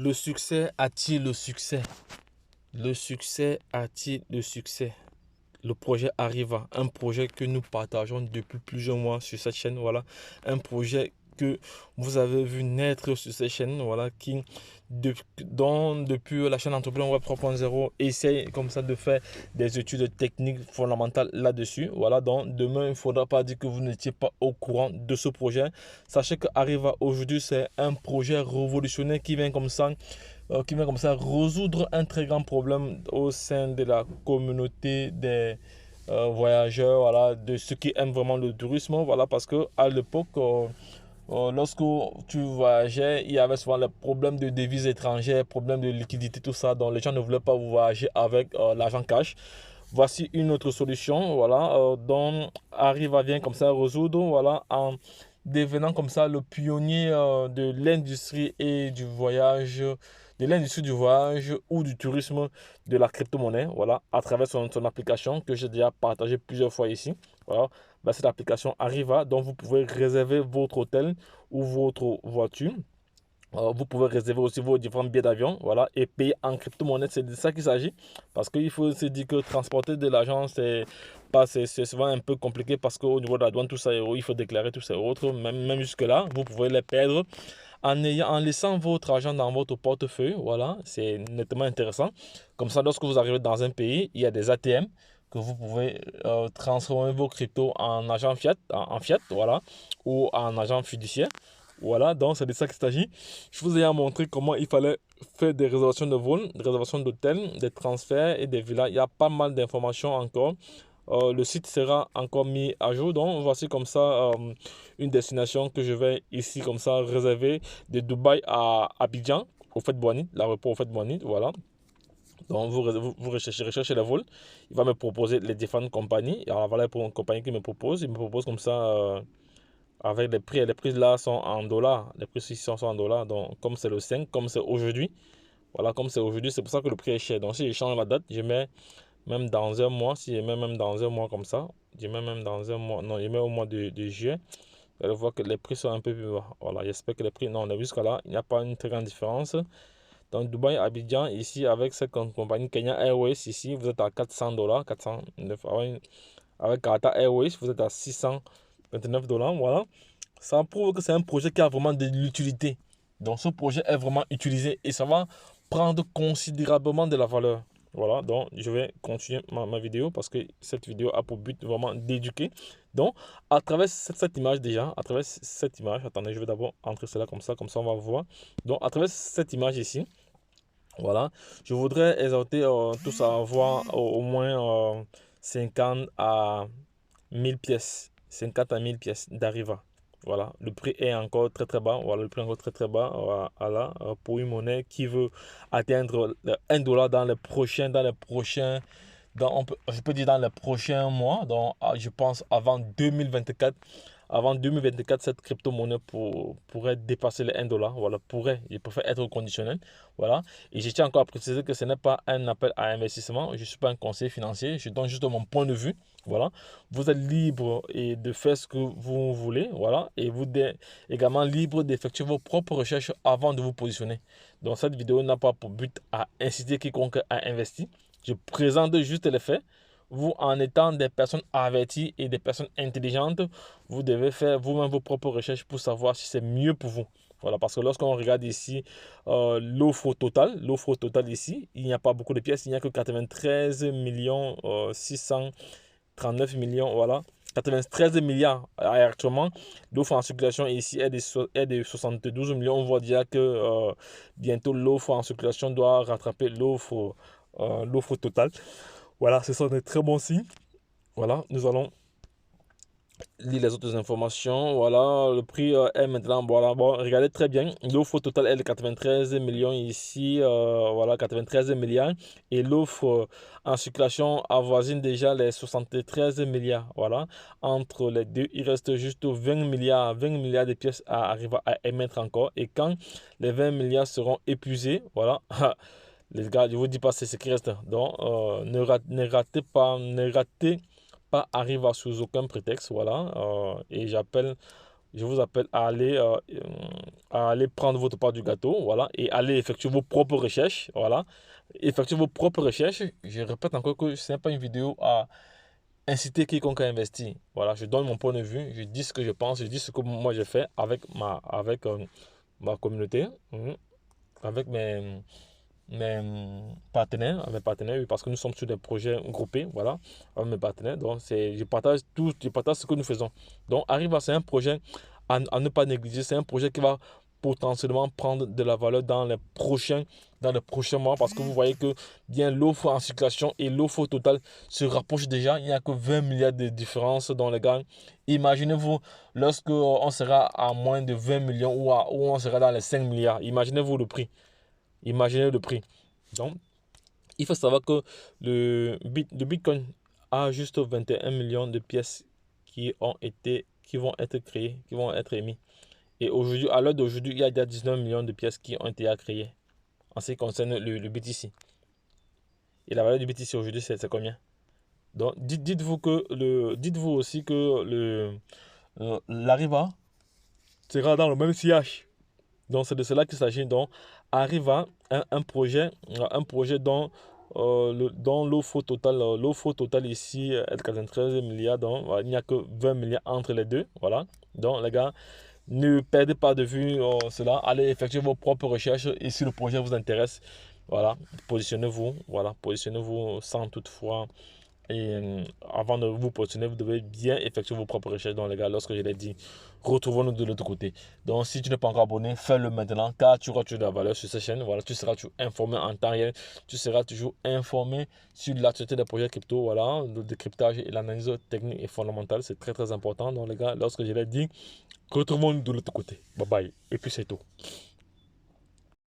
Le succès attire le succès. Le succès attire le succès. Le projet Arriva, un projet que nous partageons depuis plusieurs mois sur cette chaîne. Voilà, un projet que vous avez vu naître sur cette chaîne. Voilà, dont depuis la chaîne Entrepreneur Web 3.0 essaye comme ça de faire des études techniques fondamentales là-dessus. Voilà, donc demain, il ne faudra pas dire que vous n'étiez pas au courant de ce projet. Sachez que Arriva aujourd'hui, c'est un projet révolutionnaire qui vient comme ça résoudre un très grand problème au sein de la communauté des voyageurs, voilà, de ceux qui aiment vraiment le tourisme, voilà, parce que à l'époque, lorsque tu voyageais, il y avait souvent les problèmes de devises étrangères, problèmes de liquidité, tout ça, donc les gens ne voulaient pas voyager avec l'argent cash. Voici une autre solution, voilà, dont arrive à bien comme ça résoudre, voilà, en devenant comme ça le pionnier de l'industrie et du voyage, de l'industrie du voyage ou du tourisme de la crypto-monnaie, voilà, à travers son application que j'ai déjà partagé plusieurs fois ici. Voilà, bah, cette application Arriva, dont vous pouvez réserver votre hôtel ou votre voiture. Vous pouvez réserver aussi vos différents billets d'avion, voilà, et payer en crypto-monnaie. C'est de ça qu'il s'agit. Parce qu'il faut se dire que transporter de l'argent, c'est souvent un peu compliqué parce qu'au niveau de la douane, tout ça, il faut déclarer tout ça et autres. Même jusque-là, vous pouvez les perdre en laissant votre argent dans votre portefeuille. Voilà, c'est nettement intéressant. Comme ça, lorsque vous arrivez dans un pays, il y a des ATM que vous pouvez transformer vos cryptos en argent fiat, en fiat, voilà, ou en argent fiduciaire. Voilà, donc c'est de ça qu'il s'agit. Je vous ai montré comment il fallait faire des réservations de vol, des réservations d'hôtels, des transferts et des villas. Il y a pas mal d'informations encore. Le site sera encore mis à jour. Donc voici comme ça une destination que je vais ici comme ça réserver de Dubaï à Abidjan, au Fait Boinid, l'aéroport au Fait Boinid. Voilà. Donc vous recherchez le vol. Il va me proposer les différentes compagnies. Alors voilà pour une compagnie qui me propose. Il me propose comme ça avec les prix. Les prix là sont en dollars. Les prix ici sont en dollars. Donc comme c'est le 5, comme c'est aujourd'hui. Voilà, comme c'est aujourd'hui, c'est pour ça que le prix est cher. Donc si je change la date, je mets même dans un mois. Si je mets même dans un mois comme ça, je mets même dans un mois. Non, je mets au mois de juillet. Vous allez voir que les prix sont un peu plus bas. Voilà, j'espère que les prix. Non, on a vu jusqu'à là, il n'y a pas une très grande différence. Donc Dubaï, Abidjan, ici avec cette compagnie Kenya Airways, ici vous êtes à 400 dollars, 409. Avec Qatar Airways, vous êtes à 629 dollars. Voilà. Ça prouve que c'est un projet qui a vraiment de l'utilité. Donc ce projet est vraiment utilisé et ça va prendre considérablement de la valeur. Voilà, donc je vais continuer ma vidéo parce que cette vidéo a pour but vraiment d'éduquer. Donc à travers cette image déjà, à travers cette image, attendez, je vais d'abord entrer cela comme ça on va voir. Donc à travers cette image ici, voilà, je voudrais exhorter tous à avoir au moins 50 à 1000 pièces, 50 à 1000 pièces d'Arriva. Voilà, le prix est encore très très bas. Voilà, le prix est encore très très bas voilà, pour une monnaie qui veut atteindre le 1 dollar je peux dire dans les prochains mois. Donc, je pense avant 2024. Avant 2024, cette crypto-monnaie pourrait dépasser les 1 dollar. Voilà, pourrait. Il préfère être au conditionnel. Voilà. Et je tiens encore à préciser que ce n'est pas un appel à investissement. Je ne suis pas un conseiller financier. Je donne juste mon point de vue. Voilà. Vous êtes libre de faire ce que vous voulez. Voilà. Et vous êtes également libre d'effectuer vos propres recherches avant de vous positionner. Donc, cette vidéo n'a pas pour but à inciter quiconque à investir. Je présente juste les faits. Vous, en étant des personnes averties et des personnes intelligentes, vous devez faire vous-même vos propres recherches pour savoir si c'est mieux pour vous. Voilà, parce que lorsqu'on regarde ici l'offre totale ici, il n'y a pas beaucoup de pièces, il n'y a que 93 millions 639 millions, voilà. 93 milliards actuellement. L'offre en circulation ici est de 72 millions. On voit déjà que bientôt l'offre en circulation doit rattraper l'offre totale. Voilà, ce sont des très bons signes. Voilà, nous allons lire les autres informations. Voilà, le prix est maintenant. Voilà, bon, regardez très bien. L'offre totale est de 93 millions ici. Voilà, 93 milliards. Et l'offre en circulation avoisine déjà les 73 milliards. Voilà, entre les deux, il reste juste 20 milliards de pièces à arriver à émettre encore. Et quand les 20 milliards seront épuisés, voilà. Les gars, je vous dis pas c'est ce qui reste. Donc, ne ratez pas Arriva sous aucun prétexte. Voilà. Et j'appelle je vous appelle à aller prendre votre part du gâteau, voilà, et aller effectuer vos propres recherches, voilà. Effectuer vos propres recherches. Je répète encore que ce n'est pas une vidéo à inciter quiconque à investir. Voilà, je donne mon point de vue, je dis ce que je pense, je dis ce que moi j'ai fait avec ma communauté, avec mes partenaires, oui, parce que nous sommes sur des projets groupés, voilà, avec mes partenaires. Donc, je partage tout, je partage ce que nous faisons. Donc, Arriva, c'est un projet à ne pas négliger. C'est un projet qui va potentiellement prendre de la valeur dans les prochains mois, parce que vous voyez que bien l'offre en circulation et l'offre totale se rapprochent déjà. Il n'y a que 20 milliards de différence dans les gars. Imaginez-vous lorsque on sera à moins de 20 millions ou on sera dans les 5 milliards. Imaginez-vous le prix. Imaginez le prix. Donc, il faut savoir que le Bitcoin a juste 21 millions de pièces qui vont être créées, qui vont être émises. Et aujourd'hui, à l'heure d'aujourd'hui, il y a déjà 19 millions de pièces qui ont été créées en ce qui concerne le BTC. Et la valeur du BTC aujourd'hui, c'est combien? Donc, dites-vous aussi que l'Ariva sera dans le même sillage. Donc, c'est de cela qu'il s'agit. Donc, Arriva, un projet dont l'offre totale ici est de 93 milliards. Donc, voilà, il n'y a que 20 milliards entre les deux. Voilà. Donc, les gars, ne perdez pas de vue cela. Allez effectuer vos propres recherches. Et si le projet vous intéresse, voilà, positionnez-vous. Voilà, positionnez-vous sans toutefois. Et avant de vous positionner, vous devez bien effectuer vos propres recherches. Donc, les gars, lorsque je l'ai dit, retrouvons-nous de l'autre côté. Donc, si tu n'es pas encore abonné, fais-le maintenant car tu auras toujours de la valeur sur cette chaîne. Voilà, tu seras toujours informé en temps réel. Tu seras toujours informé sur l'actualité des projets crypto. Voilà, le décryptage et l'analyse technique et fondamentale. C'est très, très important. Donc, les gars, lorsque je l'ai dit, retrouvons-nous de l'autre côté. Bye bye. Et puis, c'est tout.